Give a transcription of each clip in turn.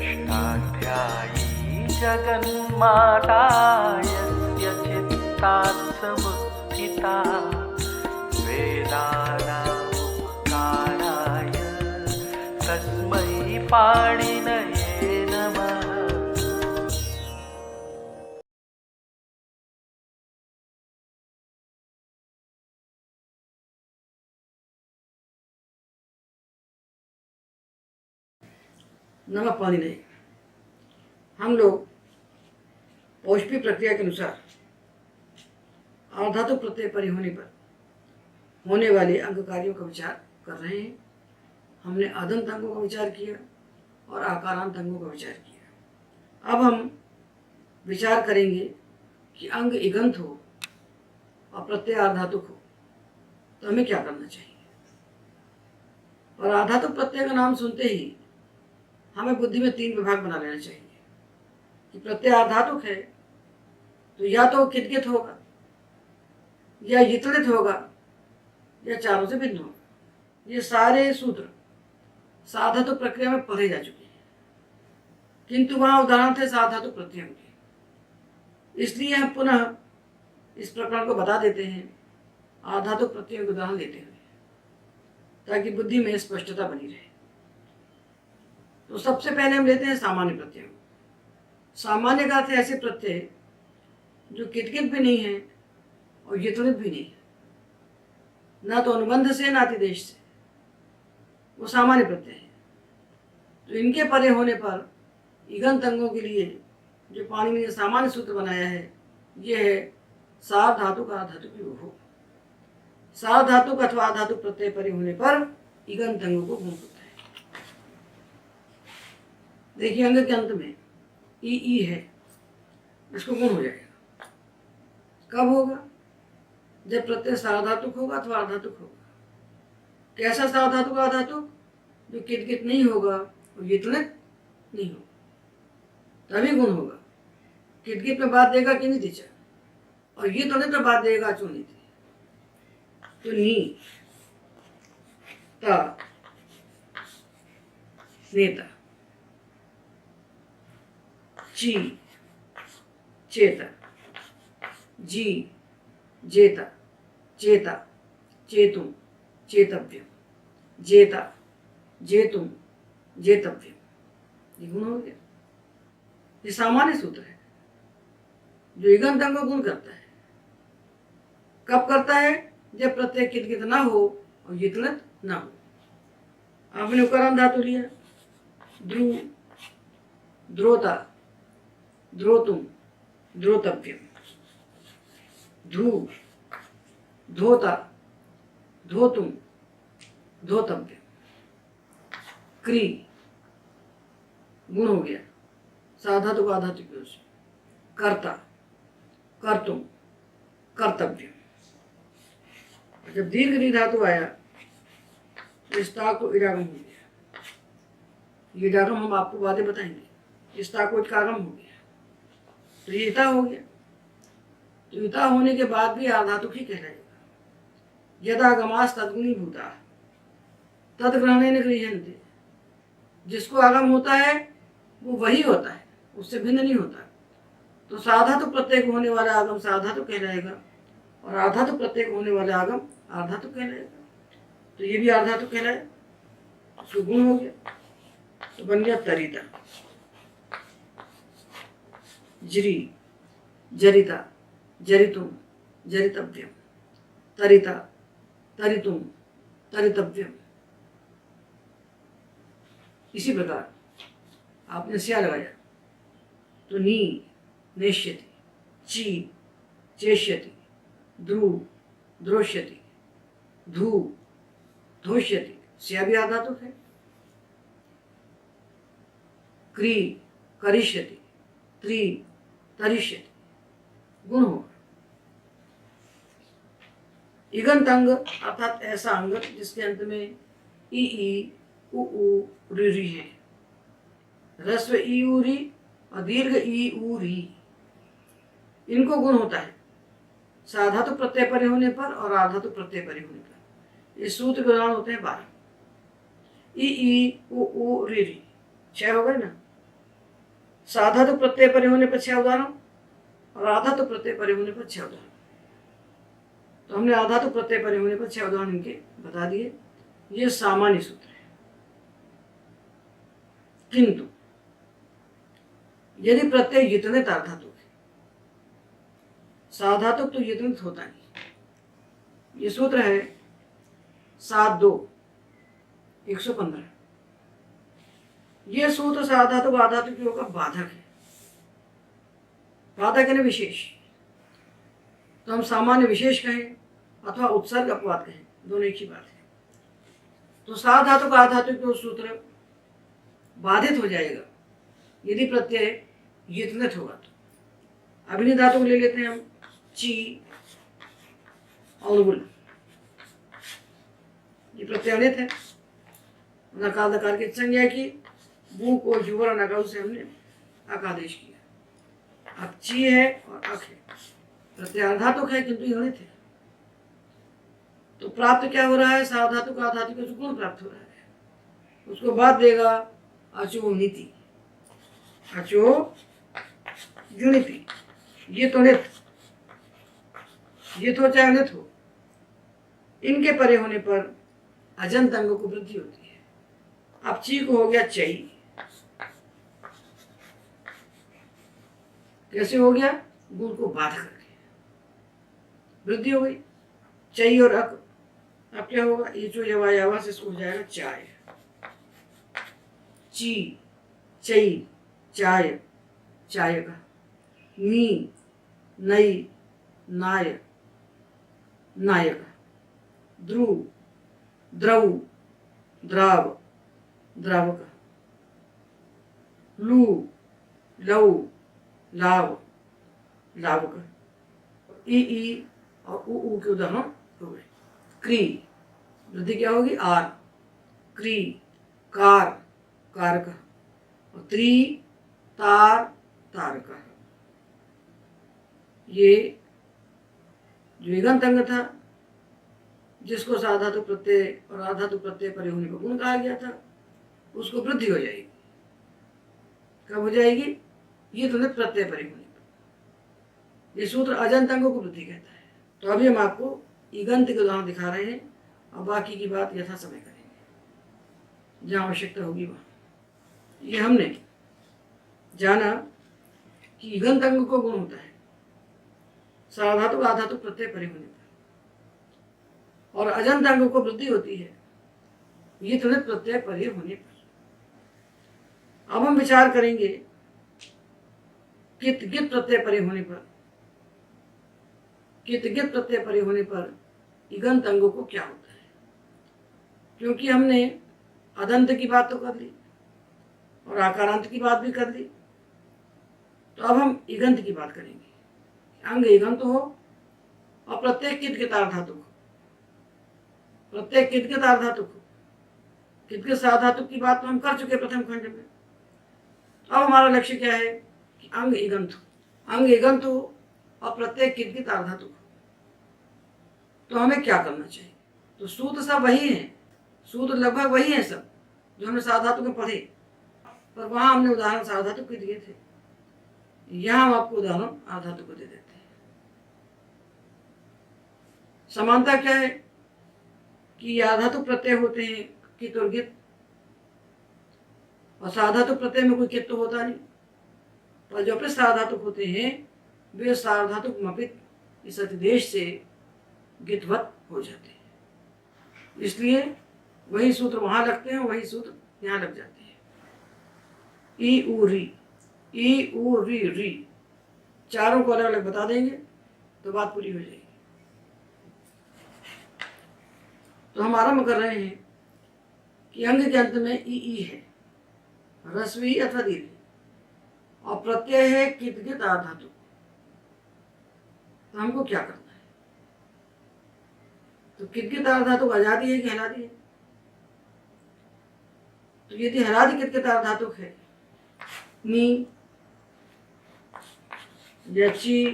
षष्ठाध्यायी जगन्माता यस्य चित्तात् समुत्थिता वेदानामुपकाराय तस्मै पाणिनये नमः। नमः पाणिनये। हम लोग पौष्पी प्रक्रिया के अनुसार आधातु प्रत्यय परि होने पर होने वाले अंग कार्यों का विचार कर रहे हैं। हमने आदंत अंगों का विचार किया और आकारांत अंगों का विचार किया। अब हम विचार करेंगे कि अंग इगंत हो और प्रत्यय आधातुक हो तो हमें क्या करना चाहिए। और आधातुक प्रत्यय का नाम सुनते ही हमें बुद्धि में 3 विभाग बना लेना चाहिए कि प्रत्यय आधातुक है तो या तो किदकित होगा या यितड़ित होगा या चारों से भिन्न होगा। ये सारे सूत्र साधातुक प्रक्रिया में पढ़े जा चुके हैं, किंतु वहां उदाहरण थे साधातुक प्रत्ययों के। इसलिए हम पुनः इस प्रकरण को बता देते हैं आधातुक प्रत्ययों के उदाहरण लेते हुए, ताकि बुद्धि में स्पष्टता बनी रहे। तो सबसे पहले हम लेते हैं सामान्य प्रत्यय। सामान्य का अर्थ है ऐसे प्रत्यय जो किटकिट भी नहीं है और यितड़ित भी नहीं है, ना तो अनुबंध से ना अतिदेश से, वो सामान्य प्रत्यय है। तो इनके परे होने पर इगंत अंगों के लिए जो पाणिनि ने सामान्य सूत्र बनाया है ये है सार्वधातुक आधातुक योः। सार्वधातुक अथवा आधातुक प्रत्यय परे होने पर इगंत अंगों को गुण होता है। देखिए अंग के अंत में ई है, इसको गुण हो जाएगा। कब होगा? जब प्रत्यय सार्वधातुक होगा अथवा आधातुक होगा। कैसा सार्वधातुक आधातुक? जो किटकिट नहीं होगा और यितड़ित नहीं होगा, तभी गुण होगा। किटकिट में बात देगा कि नहीं और यितड़ित में बात देगा चुनित। तो नी ता नेता ची चेता जी जेता चेता चेतुम चेतव्यम जेता जेतुम जेतव्यम। ये गुण हो गया। ये सामान्य सूत्र है जो इगंत अंग को गुण करता है। कब करता है? जब प्रत्यय किटकिट ना हो और यितड़ित ना हो। आपने उकारांत धातु लिया, ध्रुव ध्रोता ध्रोतुम ध्रोतव्यम, ध्रुव धोता धोतुम धोतव्यम। क्री गुण हो गया साधातुक आधातुक से। कर्ता कर्तुम कर्तव्यम। जब दीर्घ नी धातु आया तो स्था को इडागम हो गया। ये इडागम हम आपको बातें बताएंगे। स्था को इकागम हो गया तो ये इता हो गया। तो इता होने के बाद भी आधातुक ही कहलाएगा। यदागमास तद्गुणी भूता तद ग्रहणेन गृह्यन्ते। जिसको आगम होता है वो वही होता है, उससे भिन्न नहीं होता। तो साधातुक प्रत्यय को होने वाला आगम साधातुक कहलाएगा और आधातुक प्रत्यय को होने वाला आगम आधातुक कहलाएगा। तो ये भी आधातुक कहलाएगा, उसको गुण हो गया। तो बन गया तरिता जरी जरिता जरितुम जरितव्यम तरिता तरितुम तरितव्यम। इसी प्रकार आपने स्या लगाया तो नी नेष्यति ची चेष्यति ध्रुव द्रोष्यति धू धोष्यति। स्या भी आधातुक है। क्री करिष्यति त्रि तरिष्यति गुण होगा। इगंत अंग अर्थात ऐसा अंग जिसके अंत में ई उ ऋ है। ह्रस्व ई उ री और दीर्घ ई उ री, इनको गुण होता है साधातु प्रत्यय परे होने पर और आधातु प्रत्यय परे होने पर। इस सूत्र के उदाहरण होते हैं 12। ई उ रि 6 हो गए ना। साधातु प्रत्यय परे होने पर 6 उदाहरण और आधातु प्रत्यय परे होने पर 6 उदाहरण। तो हमने आधातु प्रत्यय परे होने पर 6 उदाहरण इनके बता दिए। ये सामान्य सूत्र है। किंतु यदि प्रत्यय यतनित अर्धातु है, साधातु तो यतनित होता नहीं। ये सूत्र है 7-2-115। ये सूत्र साधातु का आधातु की होगा बाधक है। बाधक यानी विशेष। तो हम सामान्य विशेष कहें अथवा उत्सर्ग अपवाद कहें, दोनों एक ही बात है। तो साधातु का आधातु की सूत्र बाधित हो जाएगा यदि प्रत्यय यतनित होगा। तो अभिनित धातु को ले लेते हैं हम, ची और बुल। ये प्रत्यय अनित है। नकार दकार की संज्ञा की, बू को जुवर और नकाउ से हमने अकादेश किया। अब ची है और अक है, प्रत्यय अर्धातुक है किंतु अनित है। तो प्राप्त क्या हो रहा है? साधातु का आधातु का गुण प्राप्त हो रहा है। उसको बाद देगा अचो नीति, अचो युनिति। ये तो नित, ये तो चाहे अनित हो, इनके परे होने पर अजंत अंगों को वृद्धि होती है। अब ची को हो गया चई। कैसे हो गया? गुण को बाध करके वृद्धि हो गई। चई और अक, अब क्या होगा? ये जो जवायावा से इसको हो जाएगा चाय। ची, चई, चाय, चाय का। नी, नई, नाय, नायक। ध्रुव, द्रव, द्राव, द्रावक। लू, लव, लाव, लावक। ई और ऊ के उदाहरण हो गए। क्री, वृद्धि क्या होगी? आर। क्री, कार, कारक। और त्री, तार, तारक। ये जो इगंत अंग था, जिसको साधातु प्रत्यय और आधातु प्रत्यय परे होने का गुण कहा गया था, उसको वृद्धि हो जाएगी। कब हो जाएगी? ये तो प्रत्यय परे होने पर। ये सूत्र अजंत अंगों को वृद्धि कहता है। तो अभी हम आपको इगंत के उदाहरण दिखा रहे हैं और बाकी की बात यथा समय करेंगे जहाँ आवश्यकता होगी वहाँ। ये हमने जाना कि इगंत अंग को गुण होता है साधातु आधातु प्रत्यय परे होने पर, और अजंत अंग को वृद्धि होती है ये तुरंत प्रत्यय परे होने पर। अब हम विचार करेंगे कित गित प्रत्यय परे होने पर, कित गित प्रत्यय परे होने पर इगंत अंगों को क्या होता है। क्योंकि हमने अदंत की बात तो कर ली और आकारांत की बात भी कर ली, तो अब हम इगंत की बात करेंगे। अंग इगंत हो और प्रत्येक कित धातुक हो, प्रत्येक कित धातुक हो। कित साधातुक की बात तो हम कर चुके प्रथम खंड में। अब हमारा लक्ष्य क्या है कि अंग इगंत हो, अंग इगंत हो और प्रत्येक कित धातुक हो। तो हमें क्या करना चाहिए? तो सूत्र सब वही हैं, सूत्र लगभग वही हैं सब जो हमने साधातुक में पढ़े, पर वहां हमने उदाहरण साधातुक के दिए थे। यहाँ हम आपको उदाहरण आधातुक को दे देते हैं। समानता क्या है कि आधातुक प्रत्यय होते हैं कित और गित, और साधातुक प्रत्यय में कोई कित तो होता नहीं, पर जो अपने साधातुक होते हैं वे सार्वधातुक मपित इस अतिदेश से गितवत हो जाते हैं। इसलिए वही सूत्र वहां लगते हैं, वही सूत्र यहाँ लग जाते हैं। ई उ री, ई उ री री, चारों को अलग अलग बता देंगे तो बात पूरी हो जाएगी। तो हम आरंभ कर रहे हैं कि अंग के अंत में ई है, रस्वी अथवा दीर्घ, और प्रत्यय है कित गित आधातुक। तो हमको क्या करना है? तो कित गित आधातुक आजादी है कि हलादी है? तो यदि हलादी कित गित आधातुक है, नी या ची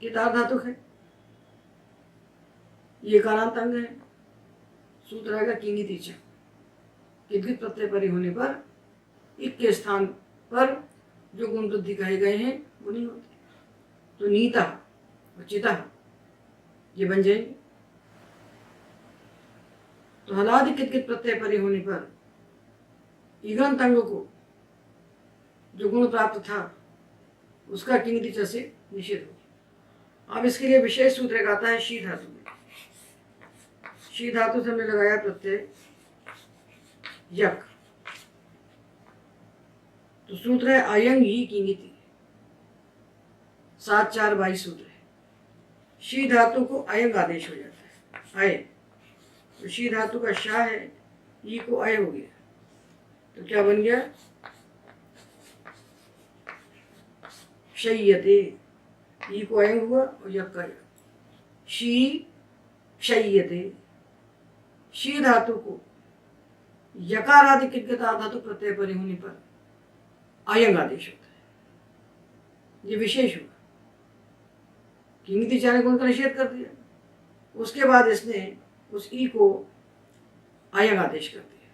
कित आधातुक है, ये कारांत अंग है। सूत्र आएगा किंगी तीचा, कित गित प्रत्यय परे होने पर इक के स्थान पर जो गुण वृद्धि कहे गए हैं वो नहीं होते। तो नीता और चिता ये बन जाएंगे। तो हलादि कित कित प्रत्यय परे होने पर ईगंत अंग को जो गुण प्राप्त था उसका किंगति च से निषेध होगी। अब इसके लिए विशेष सूत्र एक आता है शी धातु में। शी धातु से हमने लगाया प्रत्यय यक। तो सूत्र है अयंग ही किंगिति। 7-4-22 सूत्र है। शी धातु को अयंग आदेश हो जाता है, अय। तो शी धातु का शा है, ई को अय हो गया। तो क्या बन गया? शय्यते। ई को अयंग हुआ और यक का यक। शी शय्यते। शी धातु को यकार आदि कितगत धातु प्रत्यय परे होने पर अयंग आदेश होता है। ये विशेष हुआ। किंगिति चार गुण का निषेध कर दिया, उसके बाद इसने उस ई को अयंग आदेश कर दिया।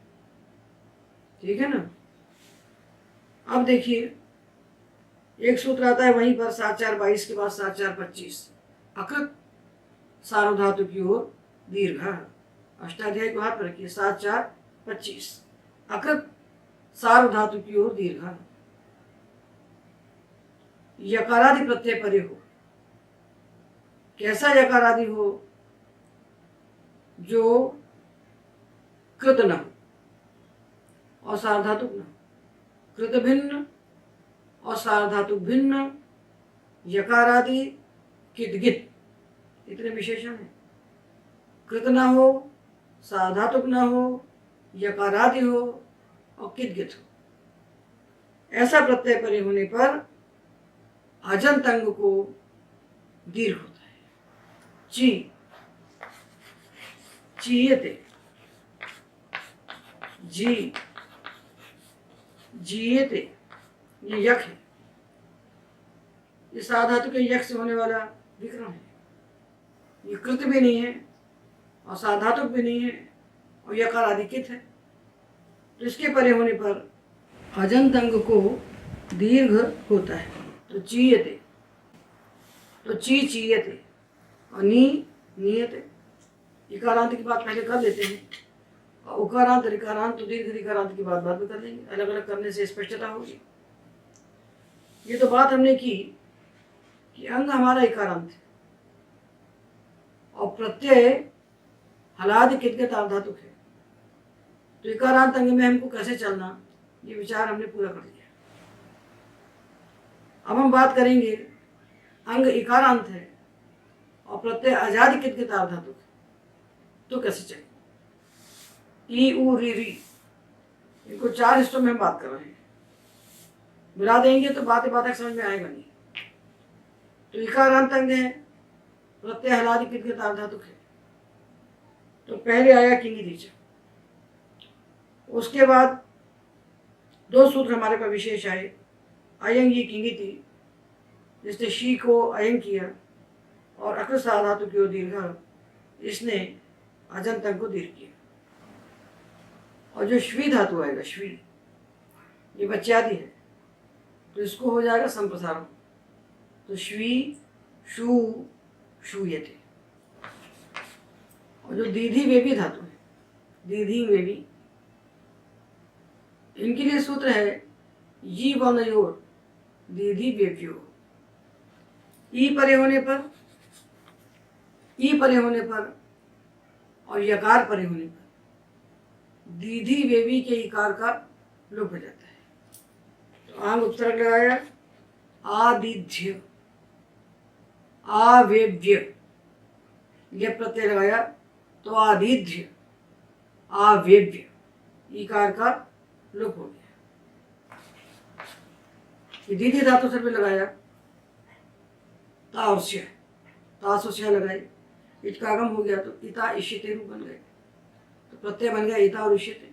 ठीक है ना। अब देखिए एक सूत्र आता है वहीं पर 7-4-22 के बाद 7-4-25 अकृत सार्वधातु की ओर दीर्घ। अष्टाध्यायी को हाथ पर रखिए। 7-4-25 अकृत सार्वधातु की ओर दीर्घ। यकारादि प्रत्यय परे हो। कैसा यकारादि हो? जो कृत न हो और सार्वधातुक न हो। कृत भिन्न और सार्वधातुक भिन्न, यकारादि, किदगित, इतने विशेषण हैं। कृत न हो, सार्वधातुक न हो, यकारादि हो और किदगित हो। ऐसा प्रत्यय परे होने पर अजंत अंग को दीर्घ होता है। ची चीयते, जी जीयते, ये यक है। ये साधातु के यक से होने वाला विक्रम है। ये कृत भी नहीं है और साधातुक भी नहीं है और यकार आदि कित है। तो इसके परे होने पर अजंत अंग को दीर्घ होता है। तो चीयते, तो ची चीयते और नी नियते। इकारांत की बात पहले कर लेते हैं और उकारांत ऋकारांत तो दीर्घ ऋकारांत की बात बाद में कर लेंगे। अलग अलग करने से स्पष्टता होगी। ये तो बात हमने की कि अंग हमारा इकारांत है और प्रत्यय हलादि कितगत आर्धातुक है। तो इकारांत अंग में हमको कैसे चलना, ये विचार हमने पूरा कर लिया। अब हम बात करेंगे अंग इकारांत है और प्रत्यय अजादि कितगत आर्धातुक है, तो कैसे चलेगा? ई उ री री, इनको 4 हिस्सों में हम बात कर रहे हैं। मिला देंगे तो बातें समझ में आएगा नहीं। तो इकारांत अंग है, प्रत्यय हलादि कितगत आर्धातुक है। तो पहले आया किंगिति च। उसके बाद 2 सूत्र हमारे पास विशेष आए। अयंग ये किंगिति, जिसने शी को अयंग किया और अकृत साधातु की ओर दीर्घ, इसने अजंत अंग को दीर्घ किया। और जो श्वी धातु आएगा, श्वी, ये बच्चादि है, तो इसको हो जाएगा संप्रसारण। तो श्वी शू शूयते। और जो दीधी वेवी धातु है, दीधी वेवी, इनके लिए सूत्र है यी वनयोर दीधी वेव्यो। ई परे होने पर, ई परे होने पर और यकार परे होने पर दीधी वेवी के इकार का लोप हो जाता है। तो आंग उपसर्ग लगाया आदिध्य, आवेव्य, यह प्रत्यय लगाया तो आदिध्य आवेव्य, इकार का लोप हो गया। दीधी धातु सर पे लगाया तावस्य, तासुस्य लगाए, इटकागम हो गया तो इता इशिते रूप बन गए। तो प्रत्यय बन गया इता और इशिते।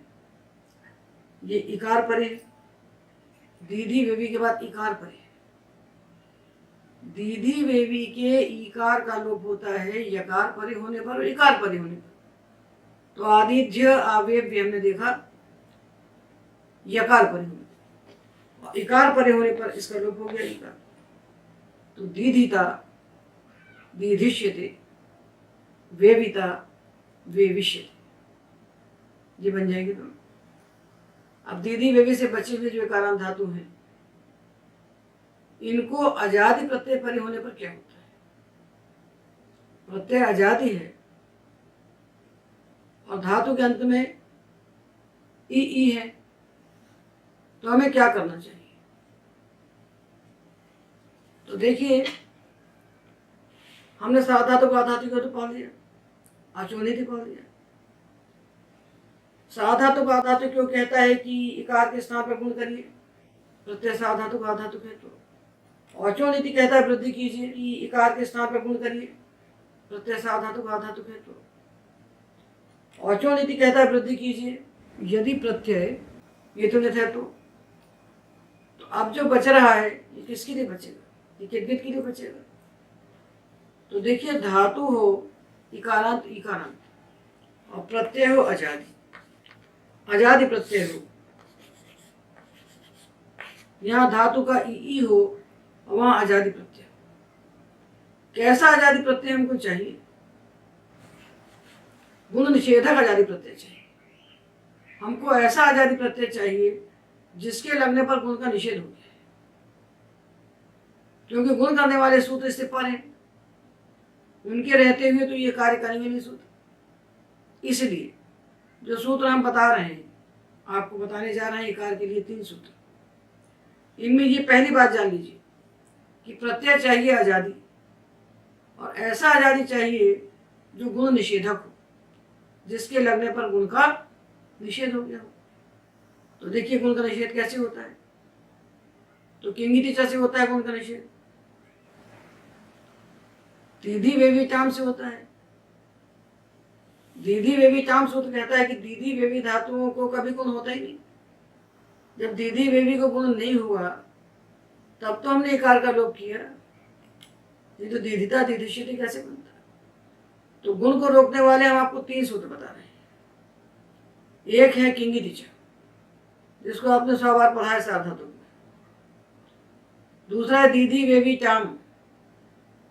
ये इकार परे है। दीधी वेवी के बाद इकार परे है। दीधी वेवी के इकार का लोप होता है यकार परे होने पर और इकार परे होने पर। तो आदिध्य आवेव्य हमने देखा यकार परे होने पर। इकार परे होने पर इसका लोप हो गया इकार। तो दीधिता दीधिष्यते, वेविता वेविष्यते, ये बन जाएगी दोनों। अब दीदी वेवी से बचे हुए जो इकारांत धातु हैं, इनको अजादि प्रत्यय परे होने पर क्या होता है? प्रत्यय अजादि है और धातु के अंत में ई है, तो हमें क्या करना चाहिए? तो देखिए, हमने साधातु को आधातु को तो पा लिया, अचोनिति पा लिया। साधातु को आधातु क्यों कहता है कि इकार के स्थान पर गुण करिए, प्रत्यय साधातु को आधातु है। तो अचोनिति कहता है वृद्धि कीजिए कि इकार के स्थान पर गुण करिए, प्रत्यय साधातु को आधातु है। तो अचोनिति कहता है वृद्धि कीजिए यदि प्रत्यय ये तो नहीं है। तो अब जो बच रहा है ये किसके लिए बचेगा? ये किदगित के लिए बचेगा। तो देखिए, धातु हो इकारांत इकारांत और प्रत्यय हो अजादि, अजादि प्रत्यय हो। यहाँ धातु का ई हो और वहां अजादि प्रत्यय। कैसा अजादि प्रत्यय हमको चाहिए? गुण निषेधक अजादि प्रत्यय चाहिए। हमको ऐसा अजादि प्रत्यय चाहिए जिसके लगने पर गुण का निषेध हो गया, क्योंकि गुण करने वाले सूत्र इससे पर हैं, उनके रहते हुए तो ये कार्य करेंगे नहीं सूत्र। इसलिए जो सूत्र हम बता रहे हैं, आपको बताने जा रहे हैं इकार के लिए 3 सूत्र। इनमें ये पहली बात जान लीजिए कि प्रत्यय चाहिए आजादी, और ऐसा आजादी चाहिए जो गुण निषेधक हो, जिसके लगने पर गुण का निषेध हो गया हो। तो देखिए, गुण का निषेध कैसे होता है? तो किंगितिचा से होता है गुण का निषेध, दीधी वेविताम से होता है। दीधी वेविताम सूत्र कहता है कि दीधी वेवी धातुओं को कभी गुण होता ही नहीं। जब दीधी वेवी को गुण नहीं हुआ तब तो हमने इकार का लोप किया, नहीं तो दीधिता दीधिष्यति कैसे बनता? तो गुण को रोकने वाले हम आपको 3 सूत्र बता रहे हैं। एक है किंगितिचा, जिसको आपने 100 बार पढ़ा है साधातु में। दूसरा है दीधी वेवी टाम,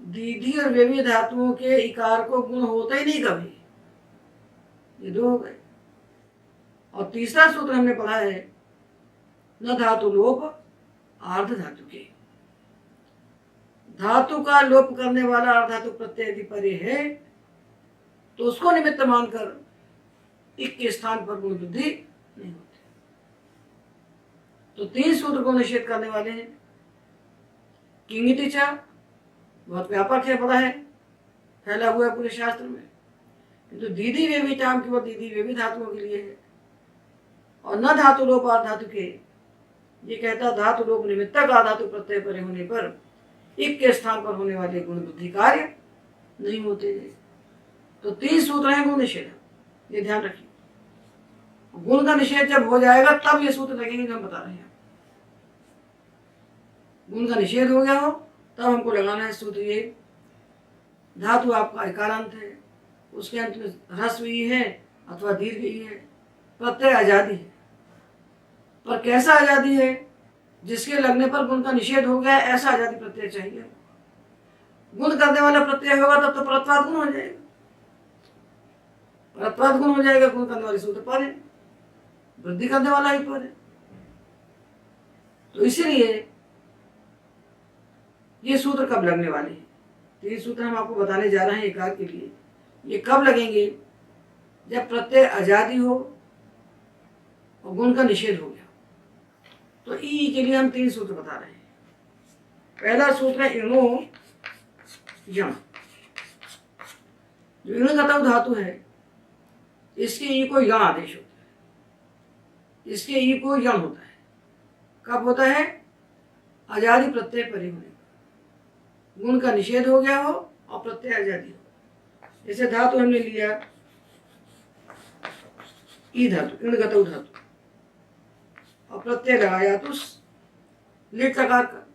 दीधी और वेवी धातुओं के इकार को गुण होता ही नहीं कभी। ये 2 हो गए। और तीसरा सूत्र हमने पढ़ा है न धातु लोप आर्ध धातु के। धातु का लोप करने वाला अर्धातु प्रत्यय यदि परे है तो उसको निमित्त मानकर इक के स्थान पर गुण वृद्धि नहीं होती। तो 3 सूत्र को निषेध करने वाले हैं। किंगितिचा बहुत व्यापक है, बड़ा है, फैला हुआ है पूरे शास्त्र में, किंतु दीदी वेवी टाम की वो दीदी वेवी धातुओं के लिए है। और न धातु लोप आधातु के, ये कहता धातु लोप निमित्तक आधातु प्रत्यय परे होने पर इक के स्थान पर होने वाले गुण वृद्धि कार्य नहीं होते हैं। तो 3 सूत्र हैं गुण निषेध, ये ध्यान रखिए। गुण का निषेध जब हो जाएगा तब ये सूत्र लगेंगे जो हम बता रहे हैं। गुण का निषेध हो गया हो तब हमको लगाना है सूत्र ये। धातु आपका इकारांत है, उसके अंत में ह्रस्व ई है अथवा दीर्घ ई है, प्रत्यय आजादी है। पर कैसा आजादी है? जिसके लगने पर गुण का निषेध हो गया, ऐसा आजादी प्रत्यय चाहिए। गुण करने वाला प्रत्यय होगा तब तो परत्वाद गुण हो जाएगा। परत्वाद गुण हो जाएगा, गुण करने वाले सूत्र पर है, वृद्धि करने वाला ही पर है। तो इसीलिए ये सूत्र कब लगने वाले हैं? 3 सूत्र हम आपको बताने जा रहे हैं इकार के लिए। ये कब लगेंगे? जब प्रत्यय आजादी हो और गुण का निषेध हो गया। तो ई के लिए हम 3 सूत्र बता रहे हैं। पहला सूत्र है इणो यम। जो इणगतव धातु है, इसके ई को यम आदेश होता है, इसके ई को यम होता है। कब होता है? आजादी प्रत्यय परे होने, गुण का निषेध हो गया हो और प्रत्यय आजादी हो। जैसे धातु हमने लिया ई धातु, इणगतव धातु, और प्रत्यय लगाया तो लेट लकार का,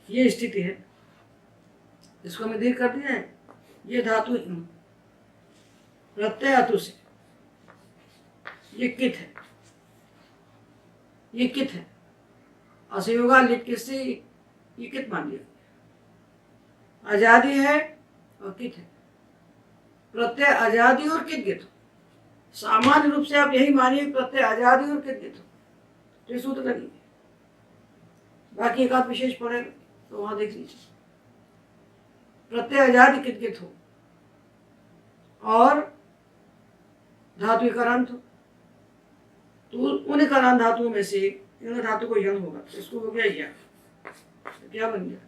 ये स्थिति है। इसको हमने दीर्घ कर दिया है। ये धातु प्रत्यय अतु से, ये कित है, ये कित है, असंयोगा लिट किससे ये कित मान लिया, आजादी है और कित है, प्रत्यय आजादी और कित गित हो। सामान्य रूप से आप यही मानिए प्रत्यय आजादी और कित गित हो, तो ये सूत्र लगेंगे। बाकी एक आध विशेष पड़ेगा तो वहां देख लीजिए। प्रत्यय आजादी कित गित हो और धातु इकारांत हो, तो उन इकारांत धातुओं में से इन धातु को यण होगा, तो इसको हो गया या, तो क्या बन गया,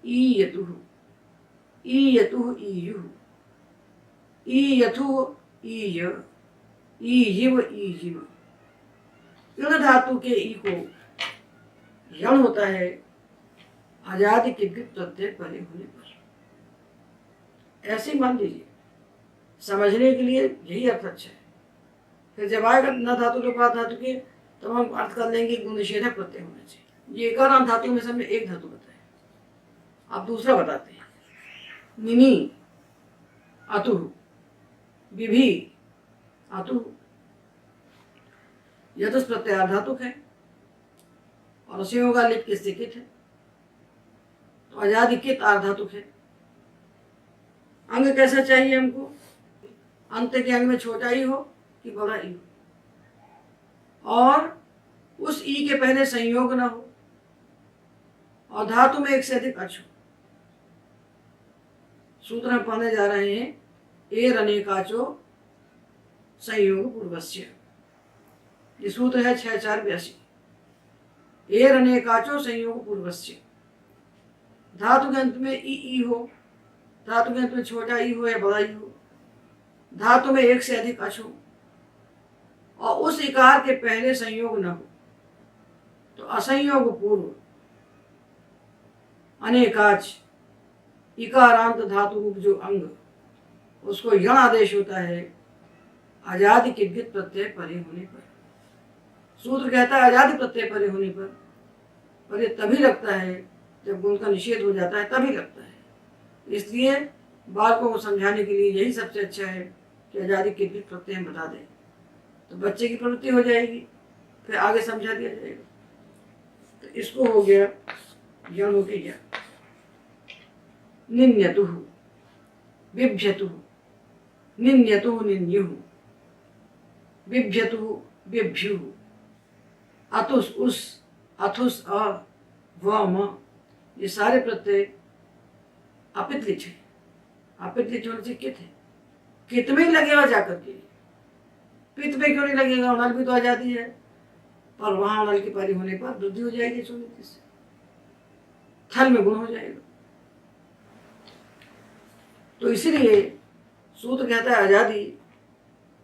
ई यतुः, ई यतुः ईयुः, ई यथुः ईय, ईयिव ईयिव। इन धातु के ई को यण होता है आजादी के प्रत्यय परे होने पर। ऐसे मान लीजिए, समझने के लिए यही अर्थ अच्छा है। फिर जब आएगा न धातु के बाद धातु के, तब हम अर्थ कर लेंगे गुण निषेधक प्रत्यय होना चाहिए। ये एकाराम धातु में से हमने एक धातु बताया, आप दूसरा बताते हैं। निनी अतुः, विभि अतुः, यतुस् प्रत्यय धातुक है और संयोगा लिट किससे कित है, तो आजादी कित आर्धातुक है। अंग कैसा चाहिए हमको, अंत के अंग में छोटा ई हो कि बड़ा ई हो, और उस ई के पहले संयोग ना हो, और धातु में एक से अधिक अच हो। सूत्र हम पढ़ने जा रहे हैं, एर अनेकाचो संयोग पूर्वस्य। ये सूत्र है 6482। एर अनेकाचो संयोग पूर्वस्य, धातु के अंत में ई हो, धातु के अंत में छोटा ई हो या बड़ा ई हो, धातु में एक से अधिक अच हो, और उस इकार के पहले संयोग न हो, तो असंयोग पूर्व अनेकाच इकारांत धातु रूप जो अंग, उसको यण आदेश होता है आजादी किद्गित प्रत्यय परे होने पर। सूत्र कहता है आजादी प्रत्यय परे होने पर ये तभी लगता है जब गुण का निषेध हो जाता है, तभी लगता है। इसलिए बालकों को समझाने के लिए यही सबसे अच्छा है कि आजादी किद्गित प्रत्यय हम बता दें, तो बच्चे की प्रवृत्ति हो जाएगी, फिर आगे समझा दिया जाएगा। तो इसको हो गया यण हो गया निन्यतुः, बिभ्यतुः, निन्यतुः निन्युः, बिभ्यतुः बिभ्युः, अतुस उस, अथुस अ, व म, ये सारे प्रत्यय अपित लिच है। अपित लिच होने से कित है, कित में ही लगेगा जाकर के, पित में क्यों नहीं लगेगा, नल भी तो आ जाती है, पर वहां नल की पारी होने पर वृद्धि हो जाएगी सुनिति से, थल में गुण हो जाएगा। तो इसीलिए सूत्र कहता है आजादी,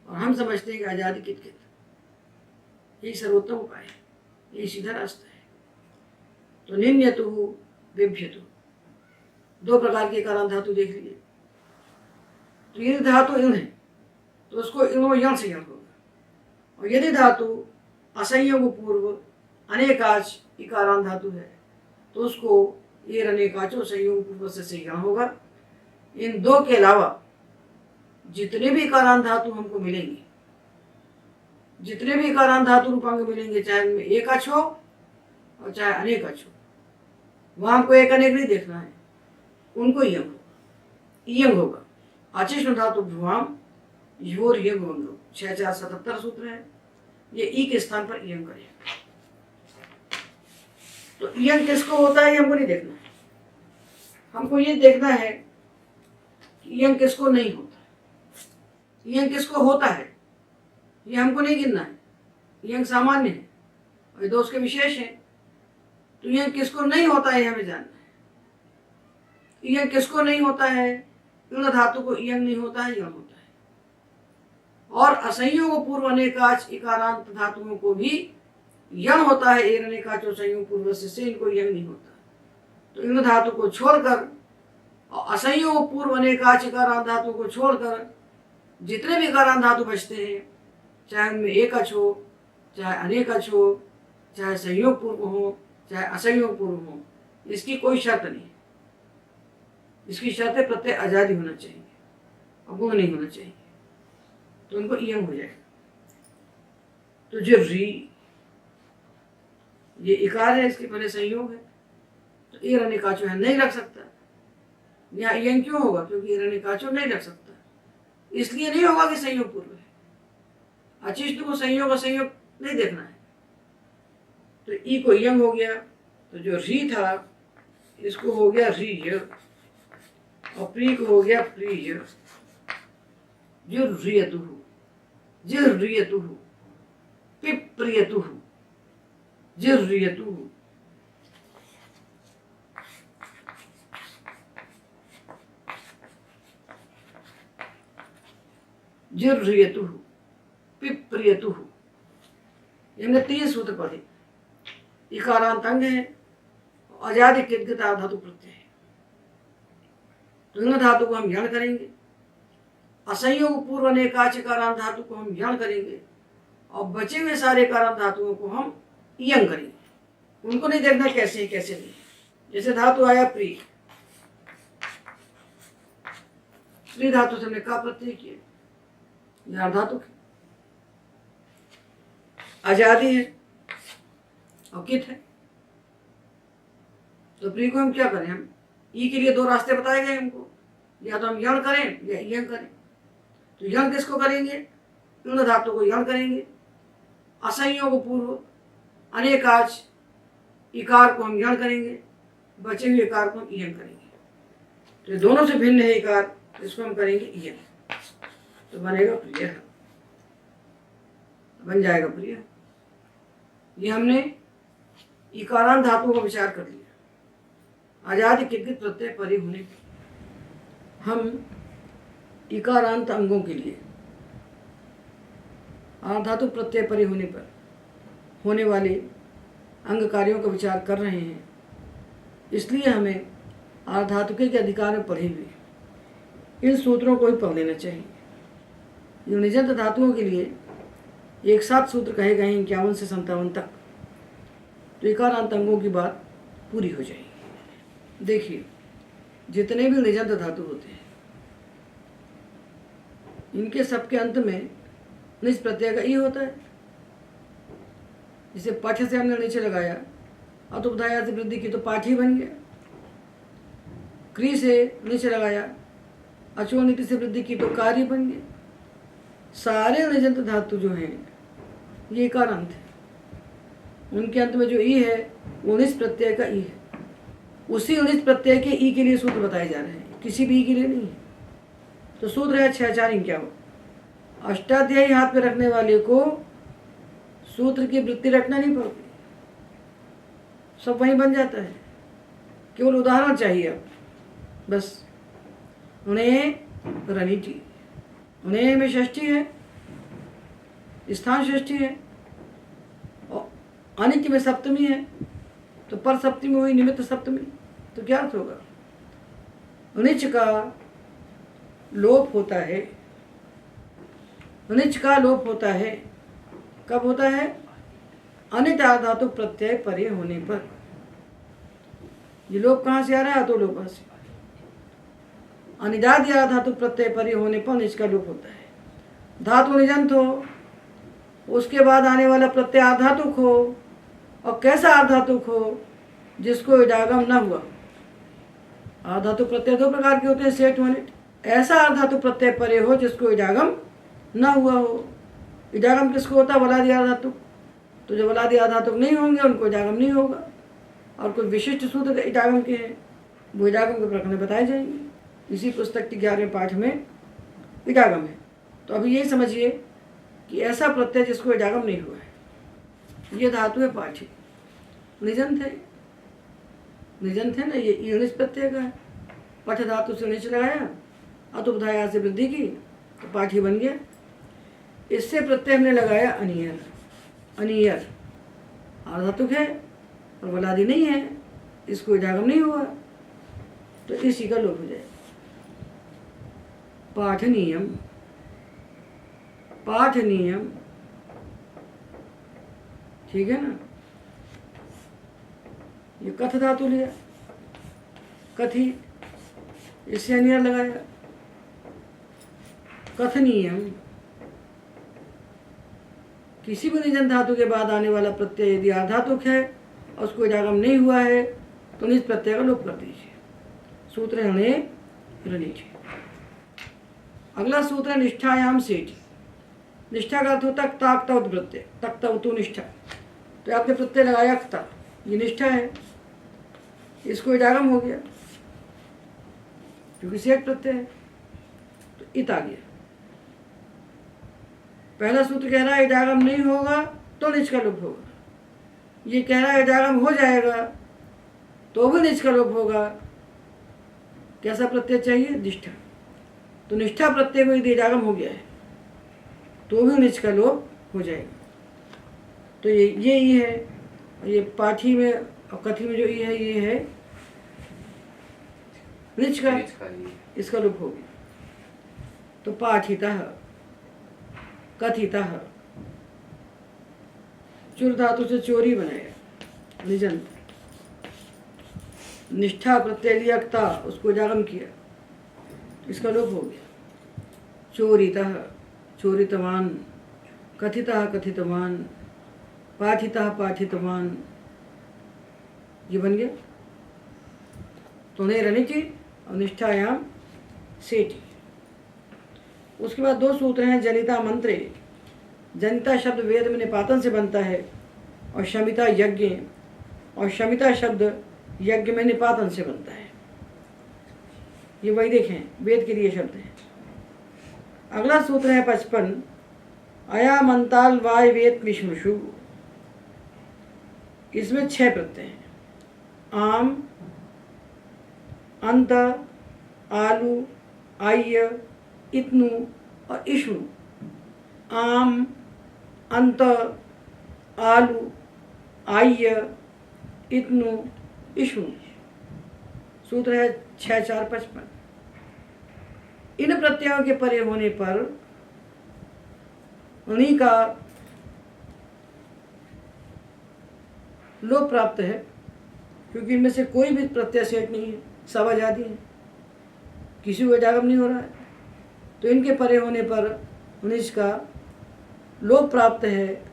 और हम समझते हैं कि आजादी कित कित, यही सर्वोत्तम उपाय है, यही सीधा रास्ता है। तो निन्यतुः बिभ्यतुः, दो प्रकार के कारण धातु देख लिए। तो यदि धातु इन है तो उसको इनो यण से यण होगा, और यदि धातु असंयोग पूर्व अनेकाच इकारांत धातु है तो उसको एर अनेकाचो संयोग पूर्व से यण होगा। इन दो के अलावा जितने भी इकारांत धातु हमको मिलेंगे, जितने भी इकारांत धातु रूपांग मिलेंगे, चाहे उनमें एक अच हो और चाहे अनेक अच हो, वहां हमको एक अनेक नहीं देखना है, उनको यंग होगा, यंग होगा। अचिष्ण धातु भ्रुवाम योर यंग होंगे, 6477 सूत्र है, ये ई के स्थान पर यंग करेगा। तो यंग किसको होता है ये हमको नहीं देखना है, हमको ये देखना है कि यंग किसको नहीं होता, यंग किसको होता है ये हमको नहीं गिनना है। यंग सामान्य है और दोष के विशेष है, तो यंग किसको नहीं होता है हमें जानना है। यंग किसको नहीं होता है, इन धातु को यंग नहीं होता है, यंग होता है। और असंयोग पूर्व अनेकाच इकारांत धातुओं को भी यंग होता है, एर अनेकाचो संयोग पूर्व से इनको यंग नहीं होता। तो इन धातु को छोड़कर और असंयोग पूर्व अनेकाच इकारांत धातु को छोड़कर जितने भी इकारांत धातु बचते हैं, चाहे उनमें एक अच हो, चाहे अनेक अच हो, चाहे संयोग पूर्व हो, चाहे असंयोग पूर्व हो, इसकी कोई शर्त नहीं है। इसकी शर्त है प्रत्यय आजादी होना चाहिए और गुण नहीं होना चाहिए, तो उनको यंग हो जाएगा। तो जो री ये इकार है, इसके पहले संयोग है, तो ईरनिकाचो है, नहीं रख सकता। यहाँ यंग क्यों होगा? क्योंकि ईरनिकाचो नहीं रख सकता, इसलिए नहीं होगा कि संयोग पूर्व है। अचिष्ट को संयोग और संयोग नहीं देखना है। तो ई को यंग हो गया, तो जो री था इसको हो गया रीय, और प्री को हो गया प्रिय। जुर्रियतुः, जिर्रियतुः, पिप्रियतुः, जिर्रियतुः। जिर्रियतुः, पिप्रियतुः। हमने 3 सूत्र पढ़े। इकारांत अंग है, अजादि किद्गत धातु प्रत्यय है। तो इन धातु को हम यण करेंगे, असंयोग पूर्व अनेकाच कारांत धातु को हम यण करेंगे, और बचे हुए सारे कारांत धातुओं को हम यंग करेंगे। उनको नहीं देखना कैसे है कैसे नहीं। जैसे धातु आया प्री, प्री धातु से हमने का प्रत्यय किया, यह धातु आजादी है और कित है। तो प्री को हम क्या करें? हम ई के लिए 2 रास्ते बताए गए हमको, या तो हम यण करें या यंग करें। तो यण किसको करेंगे? इन धातु को यण करेंगे। असंयोग पूर्व अनेकाच इकार को हम यण करेंगे, बचे हुए इकार को हम यंग करेंगे। तो दोनों से भिन्न है इकार, इसको हम करेंगे यंग, तो बनेगा प्रिय, बन जाएगा प्रिय। ये हमने इकारांत धातुओं का विचार कर लिया। आजाद किद्गत प्रत्यय परे होने पर हम इकारांत अंगों के लिए आधातु प्रत्यय परे होने पर होने वाले अंग कार्यों का विचार कर रहे हैं। इसलिए हमें आधातुके के अधिकार में पढ़े हुए इन सूत्रों को ही पढ़ लेना चाहिए। जो निजंत धातुओं के लिए एक साथ सूत्र कहे गए हैं 51 से 57 तक, तो इकारांत अंगों की बात पूरी हो जाएगी। देखिए, जितने भी निजंत धातु होते हैं इनके सबके अंत में निज प्रत्यय का ई होता है। जिसे पाठ से हमने नीचे लगाया, अतुपधाया से वृद्धि की तो पाठ ही बन गया। क्री से नीचे लगाया, अचोनिति से वृद्धि की तो कार्य बन गया। सारे निजंत धातु जो हैं ये इकारांत है। उनके अंत में जो ई है वो निज प्रत्यय का ई है। उसी निज प्रत्यय के ई के लिए सूत्र बताए जा रहे हैं, किसी भी ई के लिए नहीं है। तो सूत्र है 6-4-51। अष्टाध्यायी हाथ पे रखने वाले को सूत्र की वृत्ति रखना नहीं पड़ती, सब वहीं बन जाता है। केवल उदाहरण चाहिए अब बस। उन्हें रनिटी, उन्हें में षष्ठी है, स्थान षष्ठी है, और अनित्य में सप्तमी है, तो पर सप्तमी हुई निमित्त सप्तमी, तो क्या अर्थ होगा? अनिच का लोप होता है। अनिच का लोप होता है कब होता है? अनित धातु प्रत्यय परे होने पर। ये लोप कहाँ से आ रहा है? तो लोप से। अनिदाद या धातु प्रत्यय परे होने पर निज का लोप होता है। धातु निजंत हो, उसके बाद आने वाला प्रत्यय आधातुक हो, और कैसा आधातुक हो? जिसको इडागम न हुआ। आधातु प्रत्यय 2 प्रकार के होते हैं, सेठ वनिट। ऐसा आधातु प्रत्यय परे हो जिसको इडागम न हुआ हो। इडागम किसको होता है? वलादि आधातुक। तो जो वलादि आधातुक नहीं होंगे उनको इडागम नहीं होगा। और कुछ विशिष्ट सूत्र इडागम के हैं, वो इडागम के प्रकरण बताए जाएंगे। इसी पुस्तक के 11वें पाठ में इडागम है। तो अभी यही समझिए कि ऐसा प्रत्यय जिसको इडागम नहीं हुआ है, ये धातु है पाठी, निजंत है। निजंत है ना, ये ईणिज प्रत्यय का है। पठ धातु से नीचे लगाया, अतुपधाया से वृद्धि की तो पाठी बन गया। इससे प्रत्यय हमने लगाया अनियर। अनियर आधातुक है और वलादि नहीं है, इसको इडागम नहीं हुआ, तो इसी का लोप हो जाएगा। पाठनीयम, पाठनीयम, ठीक है ना। ये कथ धातु लिया, कथी, इससे अनियर लगाया। कथनीयम, किसी भी निजंत धातु के बाद आने वाला प्रत्यय यदि आधातुक है और उसको इडागम नहीं हुआ है तो निज प्रत्यय का लोप कर दीजिए। सूत्र है रणीचे। अगला सूत्र है निष्ठायाम सेठ। निष्ठा का अर्थ होता है क्ता प्रत्यय, तक्ता उतु निष्ठा। तो आपने प्रत्यय लगाया क्ता, ये निष्ठा है, इसको इडागम हो गया क्योंकि सेठ प्रत्यय है, तो इत आ गया। पहला सूत्र कह रहा है इडागम नहीं होगा तो निज का लोप होगा, ये कह रहा है इडागम हो जाएगा तो भी निज का लोप होगा। कैसा प्रत्यय चाहिए? निष्ठा। तो निष्ठा प्रत्यय को यदि इडागम हो गया है तो भी निज का लोप हो जाएगा। तो ये ही है, ये पाठी में और कथी में जो ये है निज का, इसका लोप हो गया। तो पाठितः कथितः, चुर धातु से चोरी बनाया, निजंत। निष्ठा प्रत्यय लिया क्ता, उसको इडागम किया, इसका लोप हो गया। चोरितः चोरितवान, कथितः कथितवान, पाठितः पाठितवान, ये बन गया। तो नहीं रनिचि और निष्ठायाम सेठी। उसके बाद दो सूत्र हैं जनिता मंत्रे। जनिता शब्द वेद में निपातन से बनता है और शमिता यज्ञ, और शमिता शब्द यज्ञ में निपातन से बनता है। ये वैदिक हैं, वेद के लिए शब्द हैं। अगला सूत्र है 55। अया मंताल वाय वेद विष्णुषु। इसमें 6 प्रत्यय हैं। आम, अंत, आलू, आय्य, इत्नु और इष्णु। आम, अंत, आलू, आय्य, इत्नु, इष्णु। सूत्र है 6 4 55। इन प्रत्ययों के परे होने पर उन्हीं का लोप प्राप्त है, क्योंकि इनमें से कोई भी प्रत्यय सेठ नहीं है, सब आजादी है, किसी को इडागम नहीं हो रहा है। तो इनके परे होने पर उन्हें इसका लोप प्राप्त है,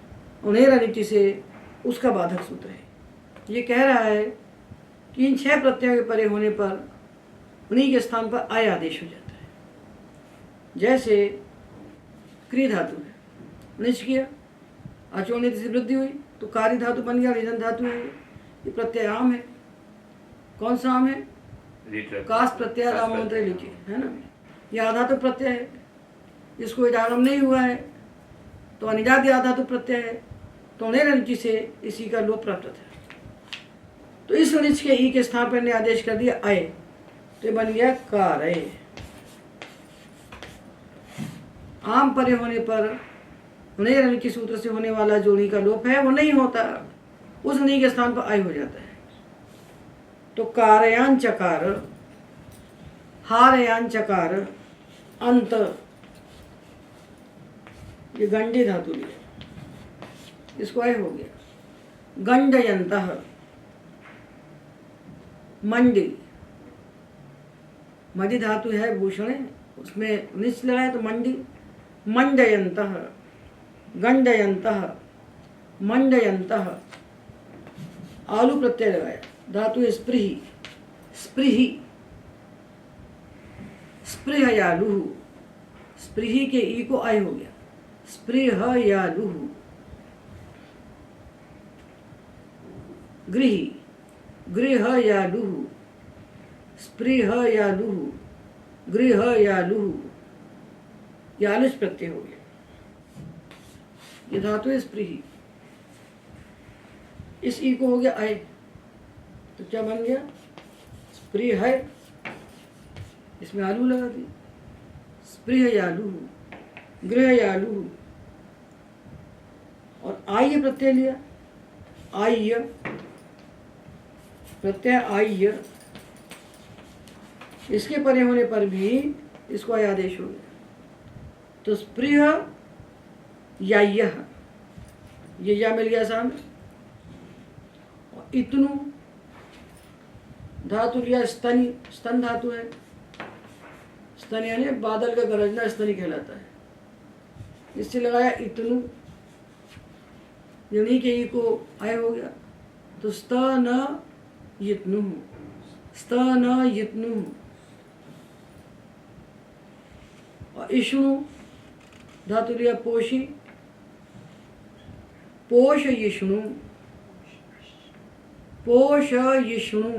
उन्हें रनिति से, उसका बाधक सूत्र है। ये कह रहा है कि इन 6 प्रत्ययों के परे होने पर उन्हीं के स्थान पर आय आदेश हो जाता है। जैसे क्री धातु है, निच किया, अचोनित से वृद्धि हुई तो कार्य धातु बन गया, निजन धातु है। ये प्रत्यय आम है। कौन सा आम है? काश प्रत्यय आम मंत्र लिखिए, है ना। यह आधातु प्रत्यय है, इसको इडागम नहीं हुआ है तो अनिजात आधातु प्रत्यय है, तो निरंची से इसी का लोप प्राप्त है। तो इस निच के ई के स्थान पर ने आदेश कर दिया आय, तो ये बन गया कार्य। आम परे होने पर उन्हें रनिचि सूत्र से होने वाला जो नी का लोप है वो नहीं होता, उस नी के स्थान पर आय हो जाता है। तो कारयान चकार, हारयान चकार, अंत, ये गंडी धातु लिया, इसको आय हो गया। गंडयंतः, मंडी, मदि धातु है भूषण, उसमें निच लगाए तो मंडी। मंडयंतः, गंडयंतः, मंडयंतः, आलू प्रत्यय लगाया, धातु स्पृहि, स्पृहि, स्पृहयालुः, स्पृहि के ई को आय हो गया, स्पृहयालुः। गृही, गृहयालुः, स्पृहयालुः, गृहयालुः, यालुष प्रत्यय हो गया। ये धातु है स्पृहि, इस ई को हो गया आय, तो क्या बन गया? स्पृह है, इसमें आलू लगा दी, स्पृहयालुः, गृहयालुः। और आय्य प्रत्यय लिया, आय्य प्रत्यय, आय्य, इसके परे होने पर भी इसको आय आदेश हो गया। तो स्पृह याय्यः, ये या मिल गया सामने। और इतनु धातु लिया, स्तनी, स्तन धातु है, स्तन यानी बादल का गरजना स्तनी कहलाता है, इससे लगाया इतनु, इन्हीं के ई को आय हो गया। तो स्त न यत्नु, स्त न यत्नु। और इष्णु धातु लिया पोषी, पोष यिष्णु, पोष यिष्णु,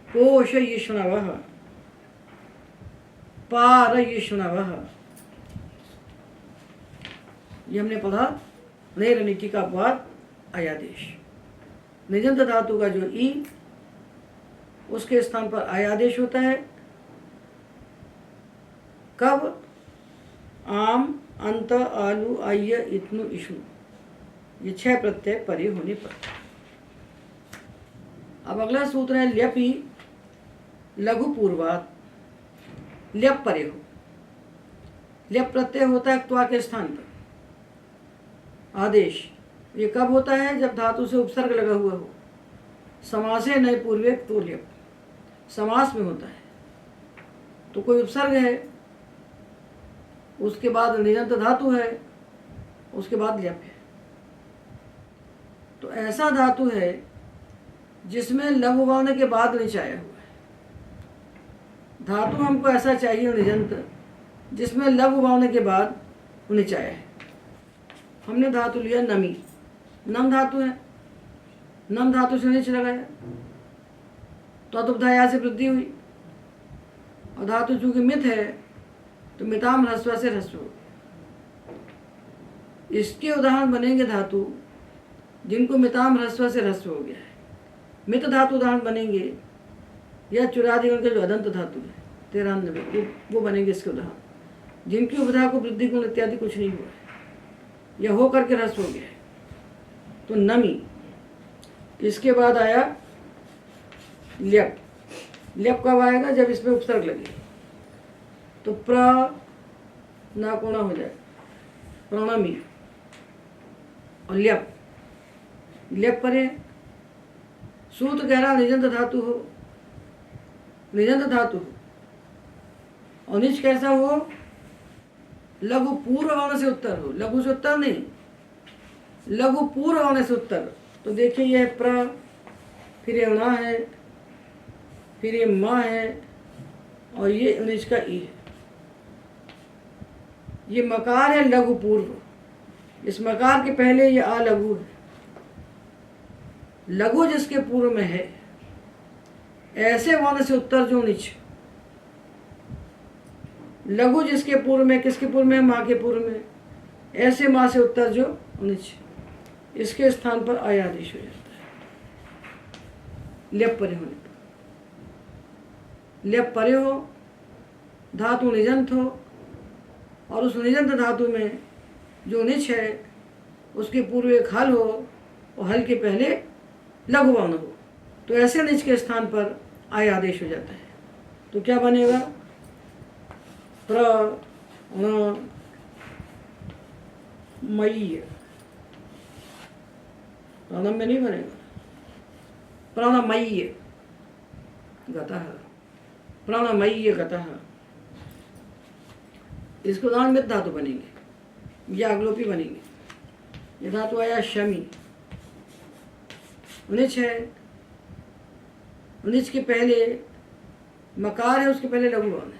पोष यिष्णवः, पार यिष्णवः। ये हमने पढ़ा नेर नीति का अपवाद आयादेश। निजंत धातु का जो ई उसके स्थान पर आयादेश होता है। कब? आम, अंत, आलू, आय, इत्नु, इष्णु, ये 6 प्रत्यय परे होने पर। अब अगला सूत्र है ल्यपि लघु पूर्वात। ल्यप परे हो। ल्यप प्रत्यय होता है त्वा के स्थान पर। आदेश ये कब होता है? जब धातु से उपसर्ग लगा हुआ हो। समासे नए पूर्वे तो ल्यप समास में होता है। तो कोई उपसर्ग है, उसके बाद निजंत धातु है, उसके बाद ल्यप है। तो ऐसा धातु है जिसमें लघु वर्ण के बाद निच आया हुआ है। धातु हमको ऐसा चाहिए निजंत जिसमें लघु वर्ण के बाद निच आया है। हमने धातु लिया नमी, नम धातु है, नम धातु से नीचे लगाया तो अतुपधाया से वृद्धि हुई। और धातु चूंकि मित है तो मिताम ह्रस्व से ह्रस्व हो गया। इसके उदाहरण बनेंगे धातु जिनको मिताम ह्रस्व से ह्रस्व हो गया है। मित धातु उदाहरण बनेंगे या चुरादिगण के जो अदंत धातु है 93 वो बनेंगे इसके उदाहरण, जिनकी उपधा को वृद्धि गुण इत्यादि कुछ नहीं हुआ है या हो करके ह्रस्व हो गया है। तो नमी, इसके बाद आया ल्यप। ल्यप कब आएगा? जब इसमें उपसर्ग लगे। तो प्र नाकोणा हो जाए प्रणमी और ल्यप। ल्यप परे सूत्र कह रहा निजंत धातु हो, निजंत धातु हो और निच कैसा हो? लघु पूर्व वर्ण से उत्तर हो। लघु से उत्तर नहीं, लघु पूर्व वर्ण से उत्तर। तो देखिए यह प्र, फिर ये णा है, फिर ये म है और ये निच का ई है। ये मकार है लघु पूर्व। इस मकार के पहले ये आ लघु है। लघु जिसके पूर्व में है ऐसे वर्ण से उत्तर जो निच। लघु जिसके पूर्व में, किसके पूर्व में? माँ के पूर्व में। ऐसे माँ से उत्तर जो निच, इसके स्थान पर आयादेश हो जाता है ल्यप परे होने पर। ल्यप परे हो, धातु निजंत हो और उस निजंत धातु में जो निच है उसके पूर्व एक हल हो और हल के पहले लघु वर्ण हो। तो ऐसे निच के स्थान पर आयादेश हो जाता है। तो क्या बनेगा? प्र ण मय्य, प्रणम में नहीं बनेगा। प्रणमय्य गतः, प्रणमय्य गतः। इसको उदाहरण मित धातु बनेंगे या अग्लोपी बनेंगे। ये धातु आया शमी, निच है, निच के पहले मकार है, उसके पहले लघु वर्ण है।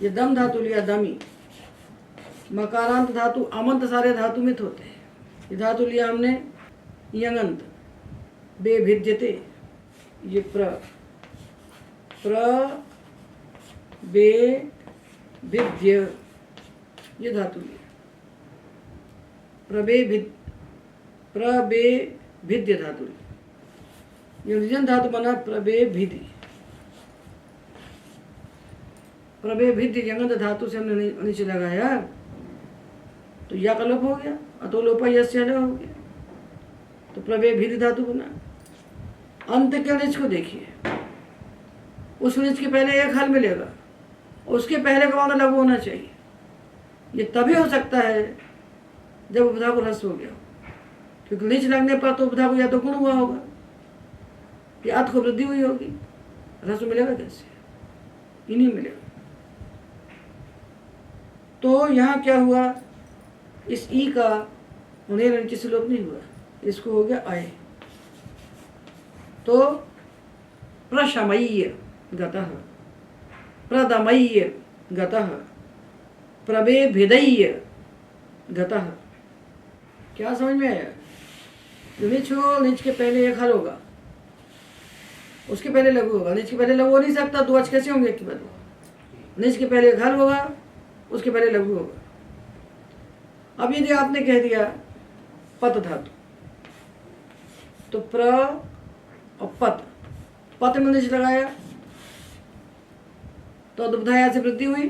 ये दम धातु लिया दमी, मकारांत धातु अमंत सारे धातु मित होते हैं। ये धातु लिया हमने यंगंत, बेभिद्यते। ये प्र बे भिद्य, ये धातु लिया प्रबे भिद्य धातु लिया। ये निजन धातु बना प्रबे भिधि। प्रबे भिद्य यंगंत धातु से हमने नीचे लगाया तो या का लोप हो गया, अतो लोपा यस्य अलग हो गया। तो प्रबे भिधि धातु बना। अंत के निच को देखिए, उस निच के पहले एक हल मिलेगा, उसके पहले का वर्ण लघु होना चाहिए। ये तभी हो सकता है जब उपधा को ह्रस्व हो गया हो, क्योंकि निच लगने पर तो उपधा को या तो गुण हुआ होगा या अर्थ को वृद्धि हुई होगी। ह्रस्व मिलेगा कैसे? ही नहीं मिलेगा। तो यहाँ क्या हुआ? इस ई का उन्हें नीचे से लोप नहीं हुआ, इसको हो गया आय। तो प्रशमय्य गतः, प्रदमय्य गतः, प्रवेभिदय्य गतः। क्या समझ में आया? निच हो, निच के पहले एक हल होगा, उसके पहले लघु होगा। निच के पहले लघु हो नहीं सकता, दो अच कैसे होंगे एक के बाद? निच के पहले एक हल होगा, उसके पहले लघु होगा। अब यदि आपने कह दिया पत धातु, तो प्र और पत में निच लगाया तो दुबधाया से वृद्धि हुई,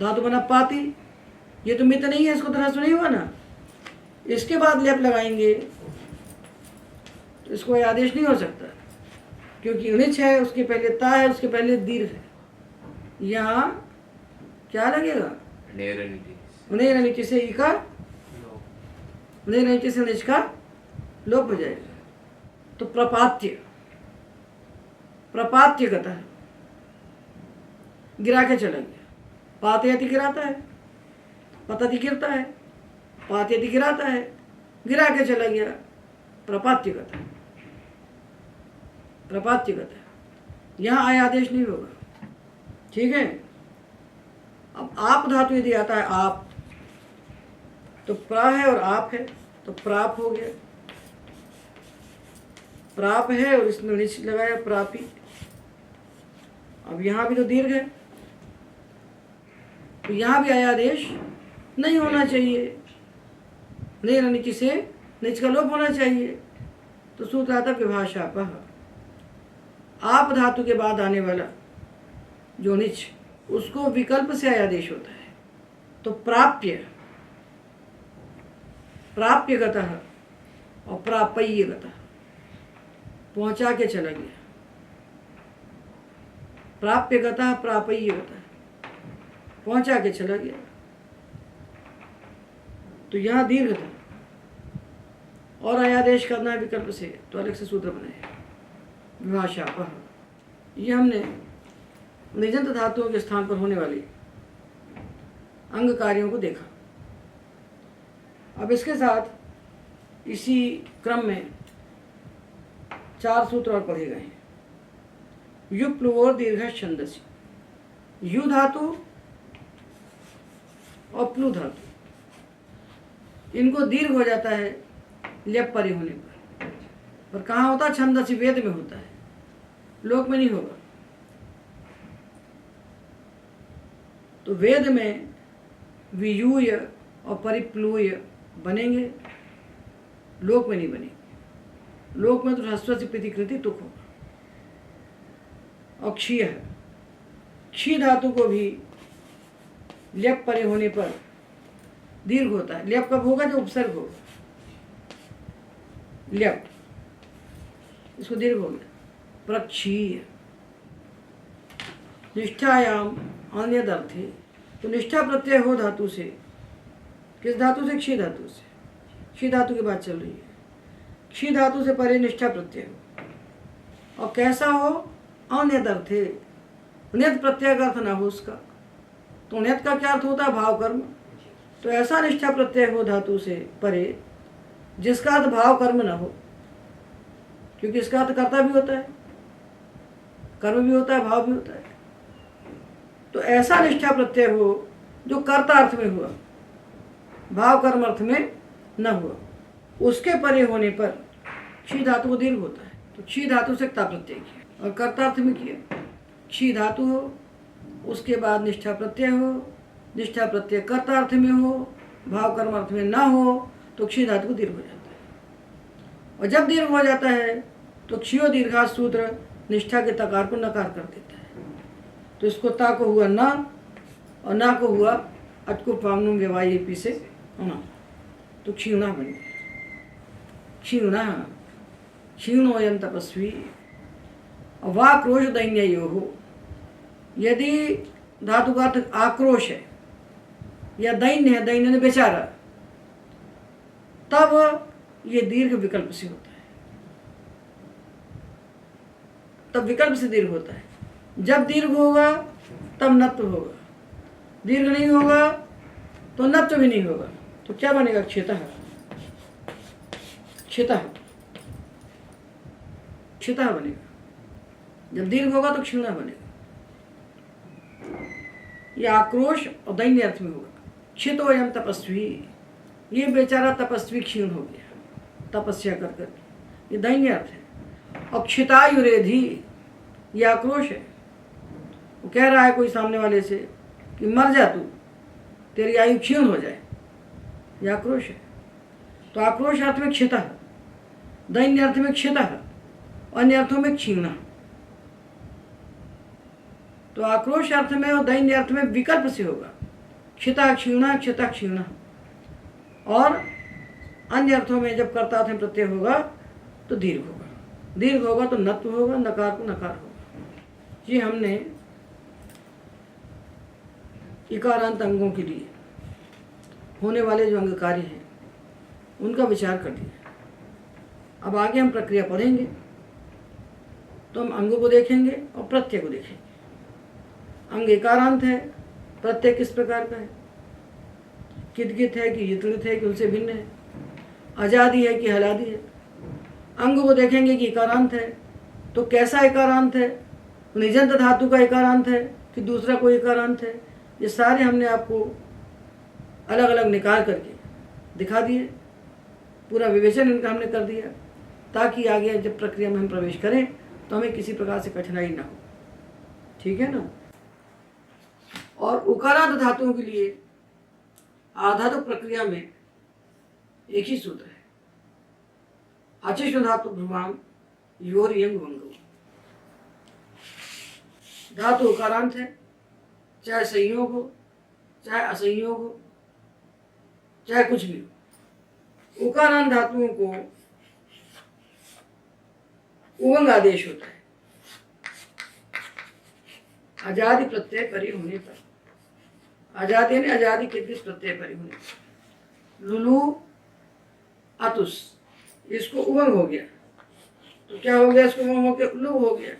धातु बना पाती। ये तो मित नहीं है, इसको तो ह्रस्व नहीं हुआ ना। इसके बाद लेप लगाएंगे तो इसको आदेश नहीं हो सकता, क्योंकि निच है, उसके पहले ता है, उसके पहले दीर्घ है। यहाँ क्या लगेगा? उन्हें नीचे से ई का, उन्हें नीचे से निच का लोप हो जाएगा। तो प्रपात्य गता है, गिरा के चला गया। पातयति गिराता है, पतति गिरता है, पातयति गिराता है, गिरा के चला गया। प्रपात्य गता, प्रपात्य गता। यहाँ आय आदेश नहीं होगा, ठीक है। अब आप धातु यदि आता है आप, तो प्रा है और आप है, तो प्राप हो गया। प्राप है और इसमें निच लगाया, प्रापी। अब यहाँ भी तो दीर्घ है, तो यहाँ भी आयादेश नहीं होना चाहिए, नहीं नीचे से निच का लोप होना चाहिए। तो सूत्र आता विभाषापः, आप धातु के बाद आने वाला जो निच, उसको विकल्प से आयादेश होता है। तो प्राप्य गतः और प्रापय्य गतः, पहुंचा के चला गया। प्राप्य गतः, प्रापय्य गतः, पहुंचा के चला गया। तो यहाँ दीर्घ था और आयादेश करना है विकल्प से, तो अलग से सूत्र बनाए विभाषापः। ये हमने निजंत धातुओं के स्थान पर होने वाली अंग कार्यों को देखा। अब इसके साथ इसी क्रम में 4 सूत्र और पढ़े गए हैं। यु प्लुवोर दीर्घ छंदसी, यु धातु और प्लु धातु, इनको दीर्घ हो जाता है लेप परे होने पर कहाँ होता है? छंदसी, वेद में होता है, लोक में नहीं होगा। तो वेद में वियूय और परिप्लूय बनेंगे, लोक में नहीं बनेंगे। लोक में तो ह्रस्व से प्रतिकृति तुक होगा। और क्षीय है, क्षी धातु को भी लेप परे होने पर दीर्घ होता है। लेप कब होगा? जो उपसर्ग होगा, लेप, इसको दीर्घ हो गया। प्रक्षीय, निष्ठायाम अन्यदर्थे, तो निष्ठा प्रत्यय हो धातु से, किस धातु से? क्षी धातु से। क्षी धातु की बात चल रही है। क्षी धातु से परे निष्ठा प्रत्यय हो, और कैसा हो? अन्यदर्थे, नियत प्रत्यय का अर्थ ना हो उसका। तो नियत का क्या अर्थ होता है? भाव कर्म। तो ऐसा निष्ठा प्रत्यय हो धातु से परे जिसका अर्थ भाव कर्म ना हो, क्योंकि इसका अर्थ कर्ता भी होता है, कर्म भी होता है, भाव भी होता है। तो ऐसा निष्ठा प्रत्यय हो जो कर्ता अर्थ में हुआ, भाव कर्म अर्थ में न हुआ, उसके परे होने पर क्षी धातु को दीर्घ होता है। तो क्षी धातु से क्ता प्रत्यय किया और कर्ता अर्थ में किया। क्षी धातु हो, उसके बाद निष्ठा प्रत्यय हो, निष्ठा प्रत्यय कर्ता अर्थ में हो, भाव कर्म अर्थ में ना हो, तो क्षी धातु को दीर्घ हो जाता है। और जब दीर्घ हो जाता है तो क्षीयो दीर्घा सूत्र निष्ठा के तकार को नकार कर देता है। तो इसको ता को हुआ ना और ना को हुआ अटको पांगनुम व्यवाई पी से ना, तो क्षीणा बन गया। क्षीणा, क्षीणोयम तपस्वी। वाक्रोश दैन्य यो हो, यदि धातु का अर्थ आक्रोश है या दैन्य है, दैन्य ने बेचारा, तब ये दीर्घ विकल्प से होता है, तब विकल्प से दीर्घ होता है। जब दीर्घ होगा तब नत्व होगा, दीर्घ नहीं होगा तो नत्व भी नहीं होगा। तो क्या बनेगा? क्षितः, क्षितः, क्षिता बनेगा, जब दीर्घ होगा तो क्षीण बनेगा। यह आक्रोश और दैन्य अर्थ में होगा। क्षितोयम तपस्वी, ये बेचारा तपस्वी क्षीण हो गया तपस्या कर कर, ये दैन्य अर्थ है। और क्षितायुरेधि, ये आक्रोश है। वो कह रहा है कोई सामने वाले से कि मर जा तू, तेरी आयु क्षीण हो जाए, यह आक्रोश है। तो आक्रोश अर्थ में क्षिता, दैन्य अर्थ में क्षिता, अन्य अर्थों में क्षीण। तो आक्रोश अर्थ में और दैन्य अर्थ में विकल्प से होगा, क्षिता क्षीण, क्षिता क्षीण। और अन्य अर्थों में जब कर्ता अर्थ में प्रत्यय होगा तो दीर्घ होगा, दीर्घ होगा तो नत्व होगा, नकार को नकार होगा। ये हमने इकारांत अंगों के लिए होने वाले जो अंग कार्य हैं उनका विचार कर दिया। अब आगे हम प्रक्रिया पढ़ेंगे तो हम अंगों को देखेंगे और प्रत्यय को देखेंगे। अंग इकारांत है, प्रत्यय किस प्रकार का है, किदगित है कि यतृत है कि उनसे भिन्न है, आजादी है कि हलादी है। अंग को देखेंगे कि इकारांत है तो कैसा इकारांत है, निजंत धातु का इकारांत है कि दूसरा कोई इकारांत है। ये सारे हमने आपको अलग अलग निकाल करके दिखा दिए, पूरा विवेचन इनका हमने कर दिया, ताकि आगे जब प्रक्रिया में हम प्रवेश करें तो हमें किसी प्रकार से कठिनाई ना हो। ठीक है ना। और उकारांत धातुओं के लिए आधातु प्रक्रिया में एक ही सूत्र है, अचिष्ण धातु भ्रुवाम योर यंग वंगो। धातु उकारांत है, चाहे संयोग हो चाहे असंयोग हो चाहे कुछ भी हो। उकारांत धातुओं को उवंग आदेश होता है आजादी प्रत्यय परि होने पर, आजादी ने आजादी के प्रत्यय परि होने पर। लुलु अतुस, इसको उवंग हो गया तो क्या हो गया, इसको उवंग हो गया लु हो गया,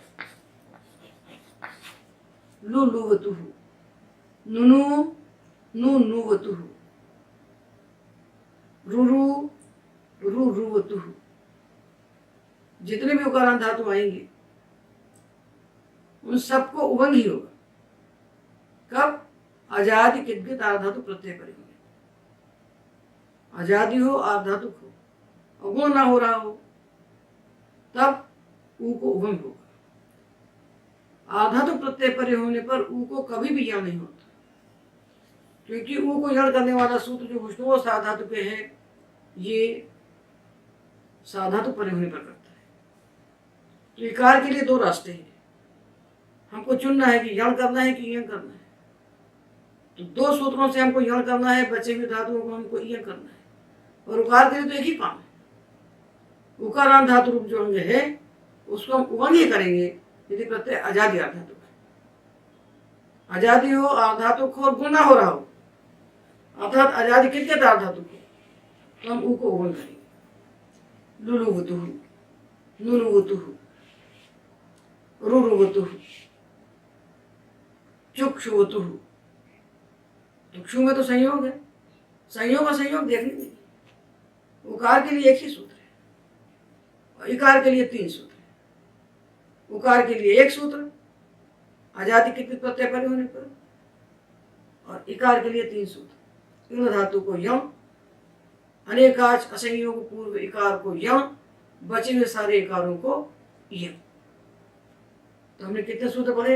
लु लुवतुहु, नुनु नु नुवतुहु, रुरु रु रुवतुहु। जितने भी उकारांत धातु आएंगे उन सबको उवंग ही होगा। कब, आजादी किदगित आधातु प्रत्यय परि होने, आजादी हो आधातु हो और गुण ना हो रहा हो तब ऊ को उवंग होगा। आधातु प्रत्यय परि होने पर ऊ को कभी भी यण नहीं होता, क्योंकि ऊ को यण करने वाला सूत्र जो विष्णु साधातु पे है ये साधातु परि होने पर करता है। तो इकार के लिए दो रास्ते हैं, हमको चुनना है कि यण करना है कि यण करना है। तो दो सूत्रों से हमको यण करना है, बचे हुए धातुओं को हमको यण करना है। और उकार के लिए तो एक ही काम है, उकारांत धातु रूप जो अंग है उसको हम उवंग ही करेंगे यदि प्रत्यय आजादी आधातु है। आजादी हो आधातु को और गुण ना हो रहा हो, अर्थात आजादी किदगित आधातु को, तो हम ऊ को उवंग करेंगे। लुलुवतुहु, नुनुवतुहु, रुरुवतुहु, चुक्षुवतुहु। चुक्षु में तो संयोग है, संयोग और संयोग देखने नहीं। उकार के लिए एक ही सूत्र है और इकार के लिए तीन सूत्र है। उकार के लिए एक सूत्र आजादी किदगित प्रत्यय परि होने पर, और इकार के लिए तीन सूत्र, इन धातु को यम, अनेकाच असंयोग पूर्व इकार को यम, बचे हुए सारे इकारों को यम। तो हमने कितने सूत्र पढ़े,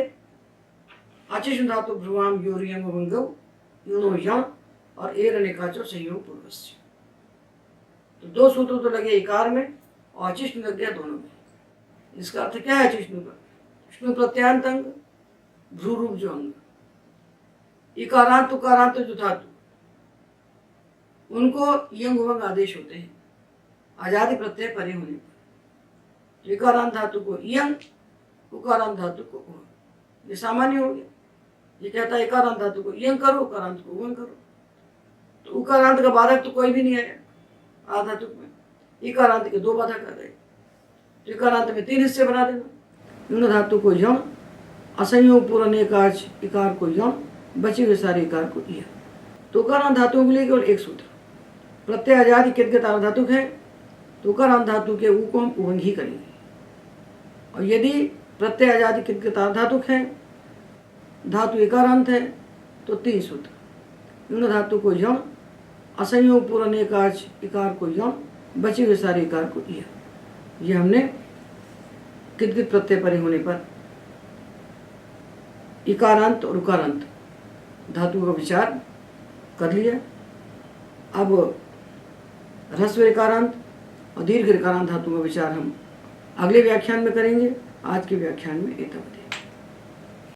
अचिष्ण धातु भ्रुवाम योरियम वंगव यूनो यम और एर अनेकाचो संयोग पूर्वस्य। तो दो सूत्र तो लगे इकार में और अचिष्ण लग गया दोनों में। इसका अर्थ क्या है अचिष्णु का, विष्णु प्रत्यांत अंग, भ्रू रूप जो अंग, इकारांत उकारांत जो धातु उनको यंग उवंग आदेश होते हैं आजादी प्रत्यय परे होने पर। इकारांत धातु को यंग, उकारांत धातु को उवंग। ये सामान्य हो गया। ये कहता है इकारांत धातु को यंग करो, उकारांत को उवंग करो। तो उकारांत का बाधक तो कोई भी नहीं आया आधातु में, इकारांत के दो बाधक आ गए। तो इकारांत में तीन हिस्से बना देना, यून धातु को यण, असंयोग पूर्ण अनेकाच इकार को यण, बचे हुए सारे इकार को यण। तो उकारांत धातुओं के लिए केवल एक सूत्र, प्रत्यय आजादी किदगित आधातुक है तो उकारांत धातु के ऊ को हम उवंग ही करेंगे। और यदि प्रत्यय आजादी कित धातुक है, धातु एकारांत है, तो 3 सूत्र। इन धातु को यण, असंयोग पूर्ण एकाच इकार को यण, बचे हुए सारे इकार को य। ये हमने कित प्रत्यय परे होने पर इकारांत और उकारांत धातु का विचार कर लिया। अब ह्रस्व इकारांत और दीर्घ इकारांत धातु का विचार हम अगले व्याख्यान में करेंगे। आज के व्याख्यान में इतना।